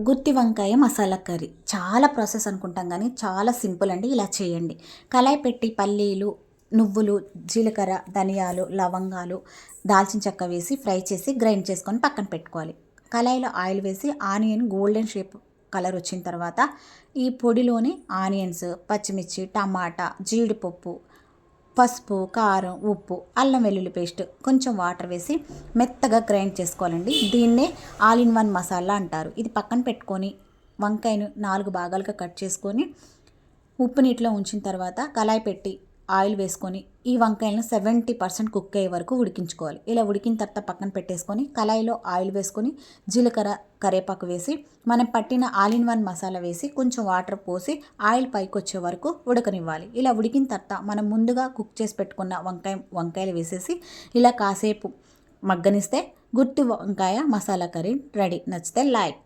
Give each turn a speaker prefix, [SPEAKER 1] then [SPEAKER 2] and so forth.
[SPEAKER 1] గుత్తి వంకాయ మసాలా కర్రీ చాలా ప్రాసెస్ అనుకుంటాం కానీ చాలా సింపుల్ అండి. ఇలా చేయండి. కళాయి పెట్టి పల్లీలు, నువ్వులు, జీలకర్ర, ధనియాలు, లవంగాలు, దాల్చిన చెక్క వేసి ఫ్రై చేసి గ్రైండ్ చేసుకొని పక్కన పెట్టుకోవాలి. కళాయిలో ఆయిల్ వేసి ఆనియన్ గోల్డెన్ షేప్ కలర్ వచ్చిన తర్వాత ఈ పొడిలోని ఆనియన్స్, పచ్చిమిర్చి, టమాటా, జీడిపప్పు, పసుపు, కారం, ఉప్పు, అల్లం వెల్లుల్లి పేస్ట్, కొంచెం వాటర్ వేసి మెత్తగా గ్రైండ్ చేసుకోవాలండి. దీన్నే ఆల్ ఇన్ వన్ మసాలా అంటారు. ఇది పక్కన పెట్టుకొని వంకాయను 4 భాగాలుగా కట్ చేసుకొని ఉప్పు నీటిలో ఉంచిన తర్వాత కళాయి పెట్టి ఆయిల్ వేసుకొని ఈ వంకాయలను 70% కుక్ అయ్యే వరకు ఉడికించుకోవాలి. ఇలా ఉడికిన తర్వాత పక్కన పెట్టేసుకొని కళాయిలో ఆయిల్ వేసుకొని జీలకర్ర, కరివేపాకు వేసి మనం పట్టిన ఆల్ ఇన్ వన్ మసాలా వేసి కొంచెం వాటర్ పోసి ఆయిల్ పైకి వచ్చే వరకు ఉడకనివ్వాలి. ఇలా ఉడికిన తర్వాత మనం ముందుగా కుక్ చేసి పెట్టుకున్న వంకాయలు వేసేసి ఇలా కాసేపు మగ్గనిస్తే గుత్తి వంకాయ మసాలా కర్రీ రెడీ. నచ్చితే లైక్.